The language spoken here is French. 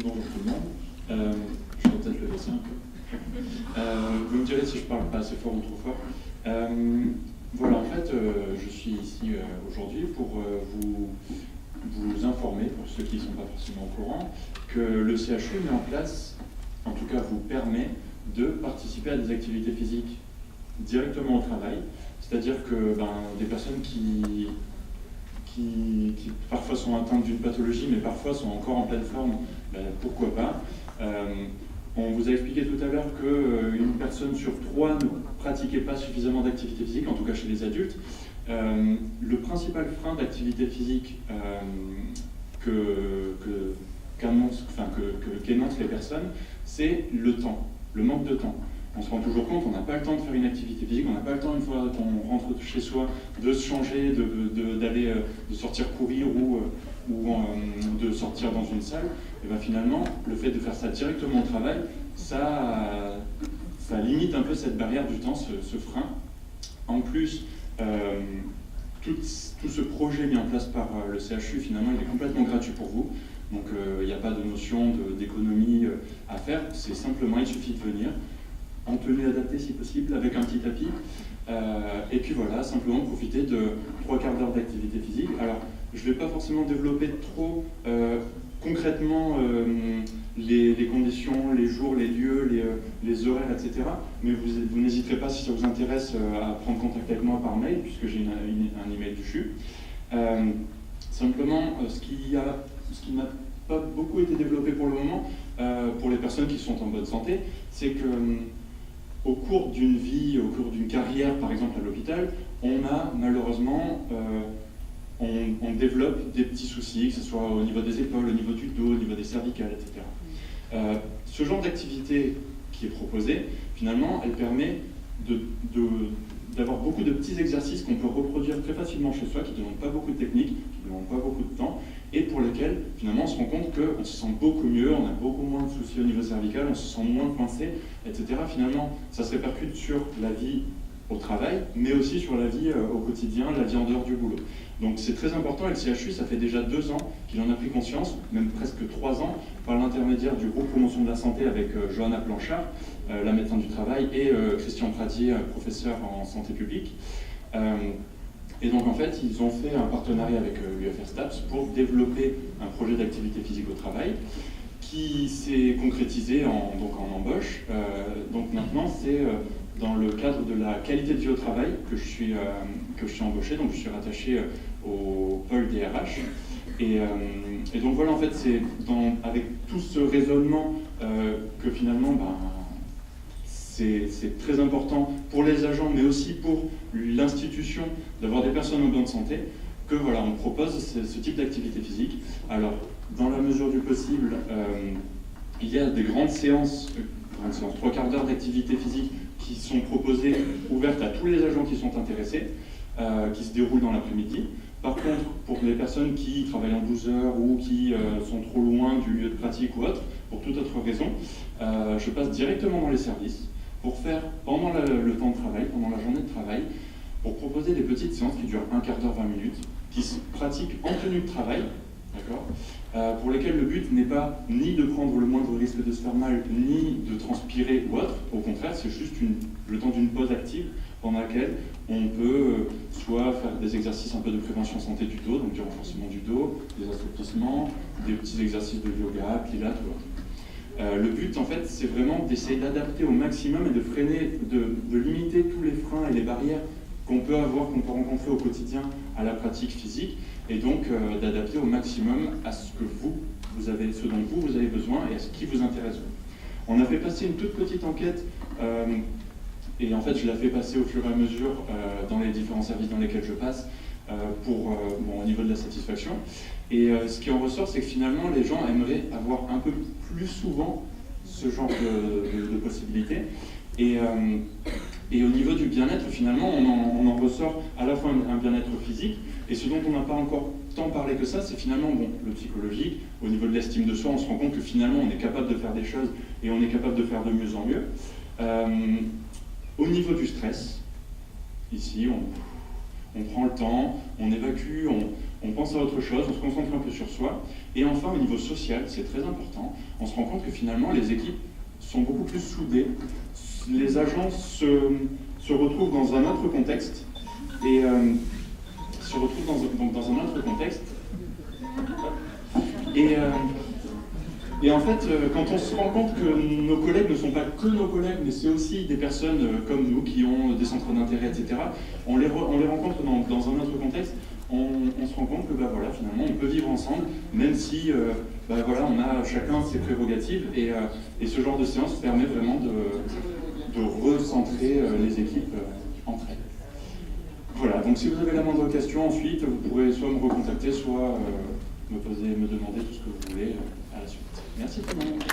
bonjour tout le monde. Je vais peut-être le laisser un peu. Vous me direz si je parle pas assez fort ou trop fort. Voilà, en fait, je suis ici aujourd'hui pour vous informer, pour ceux qui ne sont pas forcément au courant, que le CHU met en place, en tout cas vous permet, de participer à des activités physiques directement au travail. C'est-à-dire que des personnes qui parfois sont atteintes d'une pathologie, mais parfois sont encore en pleine forme, pourquoi pas. On vous a expliqué tout à l'heure qu'une personne sur 3 ne pratiquait pas suffisamment d'activité physique, en tout cas chez les adultes. Le principal frein d'activité physique qu'énoncent les personnes, c'est le temps, le manque de temps. On se rend toujours compte, on n'a pas le temps de faire une activité physique, on n'a pas le temps, une fois qu'on rentre chez soi, de se changer, de sortir courir ou de sortir dans une salle. Et bien finalement, le fait de faire ça directement au travail, ça limite un peu cette barrière du temps, ce frein. En plus, tout ce projet mis en place par le CHU, finalement, il est complètement gratuit pour vous. Donc il n'y a pas de notion d'économie à faire, c'est simplement, il suffit de venir, en tenue adaptée si possible, avec un petit tapis. Et puis voilà, simplement profiter de 3/4 d'heure d'activité physique. Alors, je ne vais pas forcément développer trop concrètement les conditions, les jours, les lieux, les horaires, etc. Mais vous n'hésiterez pas, si ça vous intéresse, à prendre contact avec moi par mail, puisque j'ai un email du CHU. Simplement, ce qui n'a pas beaucoup été développé pour le moment, pour les personnes qui sont en bonne santé, c'est que au cours d'une vie, au cours d'une carrière, par exemple à l'hôpital, on a malheureusement, on développe des petits soucis, que ce soit au niveau des épaules, au niveau du dos, au niveau des cervicales, etc. Ce genre d'activité qui est proposée, finalement, elle permet d'avoir beaucoup de petits exercices qu'on peut reproduire très facilement chez soi, qui ne demandent pas beaucoup de technique, qui ne demandent pas beaucoup de temps, et pour lesquels, finalement, on se rend compte qu'on se sent beaucoup mieux, on a beaucoup moins de soucis au niveau cervical, on se sent moins coincé, etc. Finalement, ça se répercute sur la vie au travail, mais aussi sur la vie au quotidien, la vie en dehors du boulot. Donc c'est très important, et le CHU, ça fait déjà 2 ans qu'il en a pris conscience, même presque 3 ans, par l'intermédiaire du groupe Promotion de la Santé avec Johanna Planchard, la médecin du travail, et Christian Pradier, professeur en santé publique. Et donc en fait, ils ont fait un partenariat avec l'UFR STAPS pour développer un projet d'activité physique au travail qui s'est concrétisé en embauche. Donc maintenant, c'est dans le cadre de la qualité de vie au travail que je suis embauché, donc je suis rattaché au pôle DRH. Et donc voilà, en fait, c'est avec tout ce raisonnement que finalement, c'est très important pour les agents, mais aussi pour l'institution, d'avoir des personnes en bonne santé, que voilà, on propose ce type d'activité physique. Alors, dans la mesure du possible, il y a des grandes séances, 3/4 d'heure d'activité physique qui sont proposées, ouvertes à tous les agents qui sont intéressés, qui se déroulent dans l'après-midi. Par contre, pour les personnes qui travaillent en 12 heures ou qui sont trop loin du lieu de pratique ou autre, pour toute autre raison, je passe directement dans les services pour faire, pendant le temps de travail, pendant la journée de travail, pour proposer des petites séances qui durent 1/4 d'heure, 20 minutes, qui se pratiquent en tenue de travail, d'accord, pour lesquelles le but n'est pas ni de prendre le moindre risque de se faire mal, ni de transpirer ou autre. Au contraire, c'est juste le temps d'une pause active pendant laquelle on peut soit faire des exercices un peu de prévention santé du dos, donc du renforcement du dos, des assouplissements, des petits exercices de yoga, pilates ou autre. Le but, en fait, c'est vraiment d'essayer d'adapter au maximum et de freiner, de limiter tous les freins et les barrières qu'on peut rencontrer au quotidien à la pratique physique, et donc d'adapter au maximum à ce que ce dont vous avez besoin et à ce qui vous intéresse. On a fait passer une toute petite enquête, et en fait, je la fais passer au fur et à mesure dans les différents services dans lesquels je passe, au niveau de la satisfaction. Et ce qui en ressort, c'est que finalement, les gens aimeraient avoir un peu plus souvent ce genre de possibilités. Et au niveau du bien-être, finalement, on en ressort à la fois un bien-être physique, et ce dont on n'a pas encore tant parlé que ça, c'est finalement le psychologique. Au niveau de l'estime de soi, on se rend compte que finalement, on est capable de faire des choses, et on est capable de faire de mieux en mieux. Au niveau du stress, ici, on prend le temps, on évacue, on pense à autre chose, on se concentre un peu sur soi. Et enfin, au niveau social, c'est très important, on se rend compte que finalement, les équipes sont beaucoup plus soudées. Les agents se retrouvent dans un autre contexte, et se retrouvent dans un autre contexte. Et en fait, quand on se rend compte que nos collègues ne sont pas que nos collègues, mais c'est aussi des personnes comme nous qui ont des centres d'intérêt, etc., on les rencontre dans un autre contexte, on se rend compte que voilà, finalement, on peut vivre ensemble, même si voilà, on a chacun ses prérogatives, et ce genre de séance permet vraiment de recentrer les équipes entre elles. Voilà, donc si vous avez la moindre question ensuite, vous pourrez soit me recontacter, soit me demander tout ce que vous voulez à la suite. Merci tout le monde.